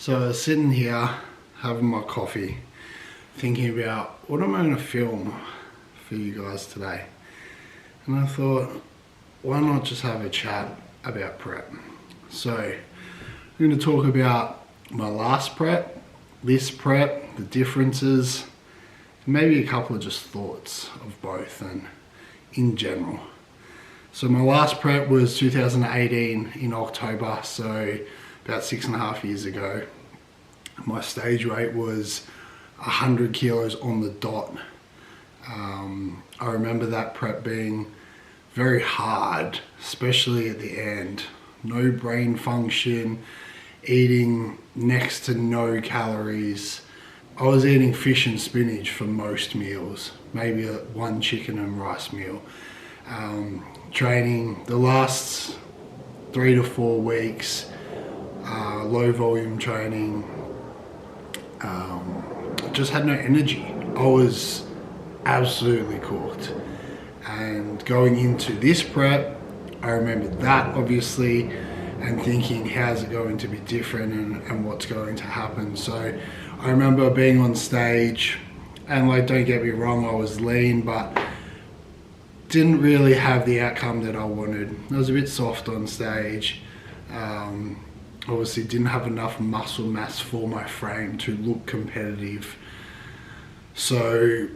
So I was sitting here having my coffee, thinking about what am I going to film for you guys today. And I thought, why not just have a chat about prep? So I'm going to talk about my last prep, this prep, the differences, maybe a couple of just thoughts of both and in general. So my last prep was 2018 in October, so about 6.5 years ago. My stage weight was 100 kilos on the dot. I remember that prep being very hard, especially at the end. No brain function, eating next to no calories. I was eating fish and spinach for most meals, maybe one chicken and rice meal. Training the last 3 to 4 weeks, low volume training, just had no energy. I was absolutely cooked. And going into this prep, I remember that obviously, and thinking how's it going to be different and what's going to happen. So I remember being on stage and, like, don't get me wrong, I was lean, but didn't really have the outcome that I wanted. I was a bit soft on stage. Obviously didn't have enough muscle mass for my frame to look competitive. So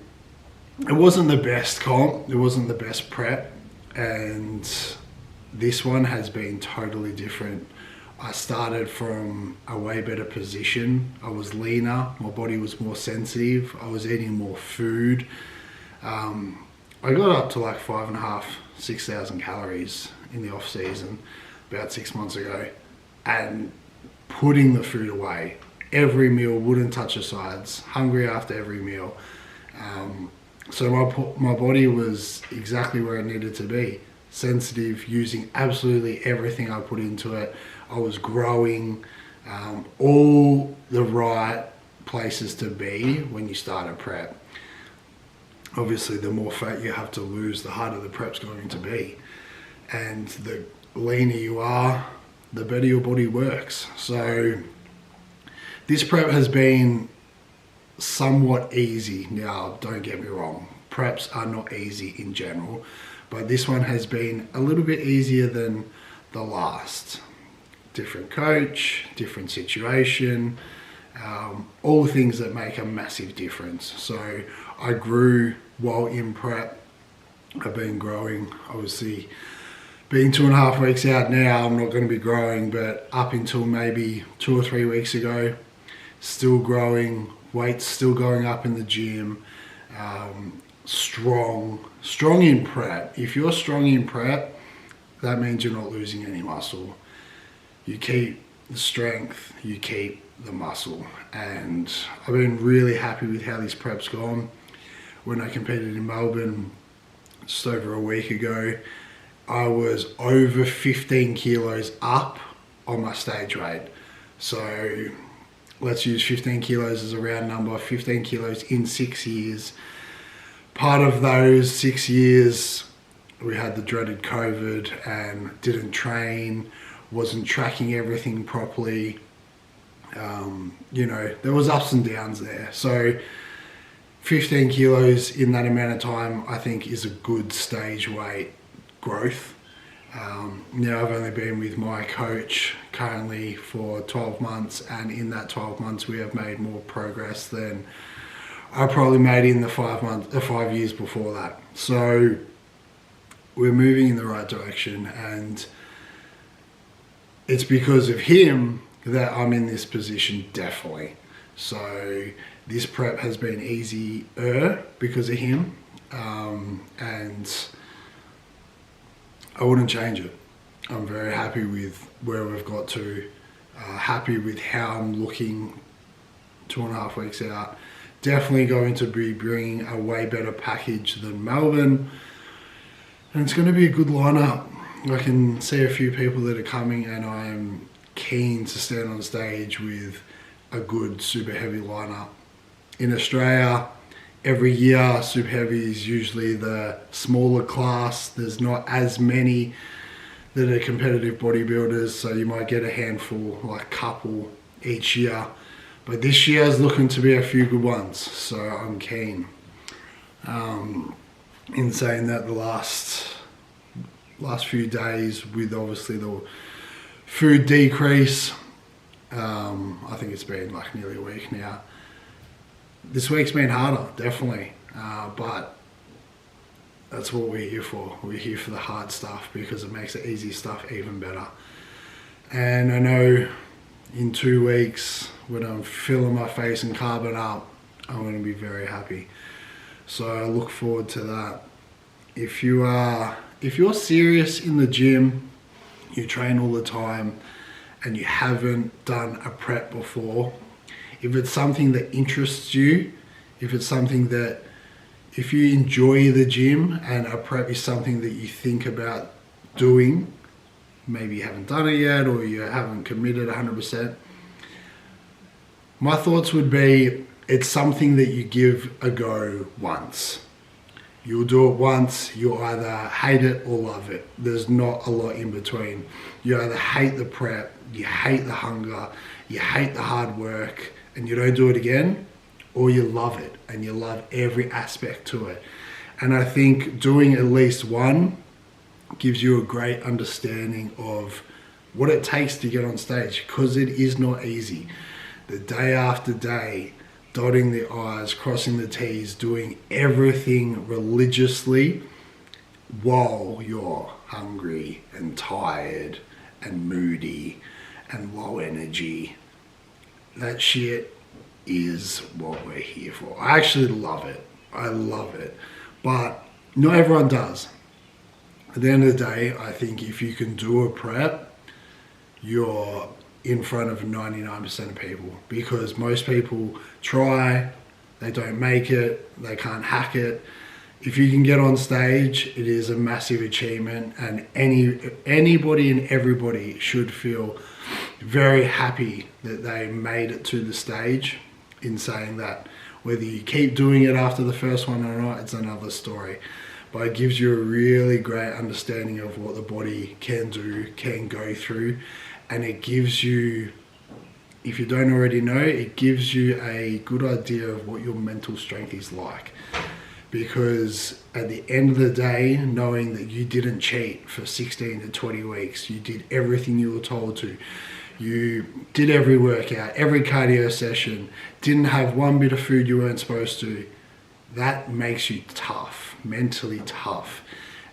it wasn't the best comp, it wasn't the best prep, and this one has been totally different. I started from a way better position. I was leaner, my body was more sensitive, I was eating more food. I got up to like 5,500, 6,000 calories in the off season about 6 months ago, and putting the food away. Every meal, wouldn't touch the sides, hungry after every meal. So my body was exactly where it needed to be. Sensitive, using absolutely everything I put into it. I was growing, all the right places to be when you start a prep. Obviously, the more fat you have to lose, the harder the prep's going to be. And the leaner you are, the better your body works. So this prep has been somewhat easy. Now, don't get me wrong, preps are not easy in general, but this one has been a little bit easier than the last. Different coach, different situation, all things that make a massive difference. So I grew while in prep. I've been growing, obviously. Being 2.5 weeks out now, I'm not going to be growing, but up until maybe 2 or 3 weeks ago, still growing, weight's still going up in the gym, strong in prep. If you're strong in prep, that means you're not losing any muscle. You keep the strength, you keep the muscle. And I've been really happy with how this prep's gone. When I competed in Melbourne just over a week ago, I was over 15 kilos up on my stage weight. So let's use 15 kilos as a round number, 15 kilos in 6 years. Part of those 6 years, we had the dreaded COVID and didn't train, wasn't tracking everything properly. There was ups and downs there. So 15 kilos in that amount of time, I think, is a good stage weight growth. I've only been with my coach currently for 12 months, and in that 12 months we have made more progress than I probably made in the 5 years before that. So we're moving in the right direction, and it's because of him that I'm in this position, definitely. So this prep has been easier because of him, and I wouldn't change it. I'm very happy with where we've got to, happy with how I'm looking 2.5 weeks out. Definitely going to be bringing a way better package than Melbourne, and it's going to be a good lineup. I can see a few people that are coming, and I am keen to stand on stage with a good super heavy lineup. In Australia, every year, super heavy is usually the smaller class. There's not as many that are competitive bodybuilders, so you might get a handful, like a couple each year. But this year is looking to be a few good ones, so I'm keen. In saying that, the last few days with obviously the food decrease, I think it's been like nearly a week now. This week's been harder, definitely, but that's what we're here for. We're here for the hard stuff because it makes the easy stuff even better. And I know in 2 weeks, when I'm filling my face and carbon up, I'm going to be very happy. So I look forward to that. If you're serious in the gym, you train all the time, and you haven't done a prep before, if it's something that interests you, if it's something that, if you enjoy the gym and a prep is something that you think about doing, maybe you haven't done it yet or you haven't committed 100%, my thoughts would be it's something that you give a go once. You'll do it once, you'll either hate it or love it. There's not a lot in between. You either hate the prep, you hate the hunger, you hate the hard work, and you don't do it again, or you love it and you love every aspect to it. And I think doing at least one gives you a great understanding of what it takes to get on stage, because it is not easy. The day after day, dotting the I's, crossing the T's, doing everything religiously while you're hungry and tired and moody and low energy. That shit is what we're here for. I actually love it. I love it. But not everyone does. At the end of the day, I think if you can do a prep, you're in front of 99% of people, because most people try, they don't make it, they can't hack it. If you can get on stage, it is a massive achievement, and anybody and everybody should feel very happy that they made it to the stage. In saying that, whether you keep doing it after the first one or not, it's another story. But it gives you a really great understanding of what the body can do, can go through. And it gives you, if you don't already know, it gives you a good idea of what your mental strength is like. Because at the end of the day, knowing that you didn't cheat for 16 to 20 weeks, you did everything you were told to, you did every workout, every cardio session, didn't have one bit of food you weren't supposed to, that makes you tough, mentally tough.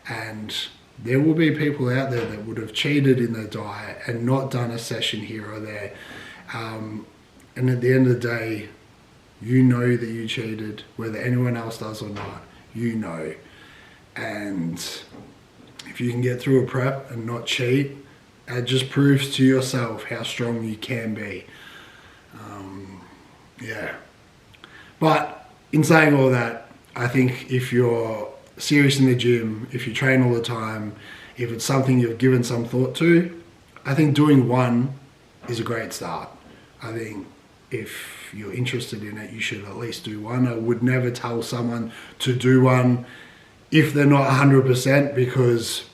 And there will be people out there that would have cheated in their diet and not done a session here or there. And at the end of the day, you know that you cheated, whether anyone else does or not, you know. And if you can get through a prep and not cheat, it just proves to yourself how strong you can be. Yeah. But in saying all that, I think if you're serious in the gym, if you train all the time, if it's something you've given some thought to, I think doing one is a great start. I think if you're interested in it, you should at least do one. I would never tell someone to do one if they're not 100%, because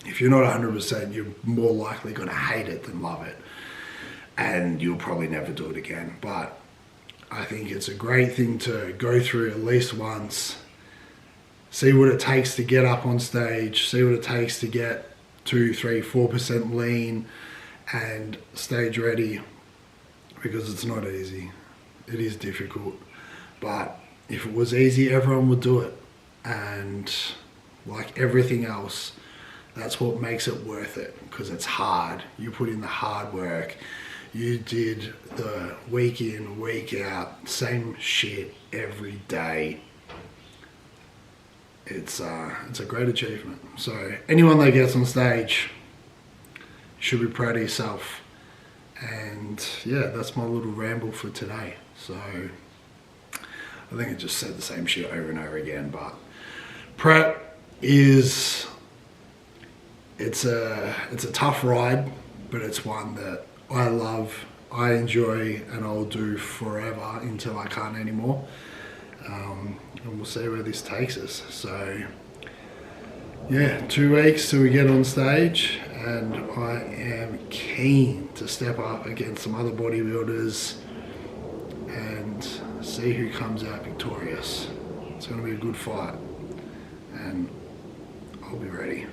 if you're not 100%, you're more likely going to hate it than love it. And you'll probably never do it again. But I think it's a great thing to go through at least once. See what it takes to get up on stage. See what it takes to get 2, 3, 4% lean and stage ready. Because it's not easy. It is difficult. But if it was easy, everyone would do it. And like everything else, that's what makes it worth it, because it's hard. You put in the hard work. You did the week in, week out, same shit every day. It's a great achievement. So anyone that gets on stage should be proud of yourself. And yeah, that's my little ramble for today. So I think I just said the same shit over and over again, but prep is, it's a tough ride, but it's one that I love, I enjoy, and I'll do forever until I can't anymore. And we'll see where this takes us. So yeah, 2 weeks till we get on stage, and I am keen to step up against some other bodybuilders and see who comes out victorious. It's going to be a good fight, and I'll be ready.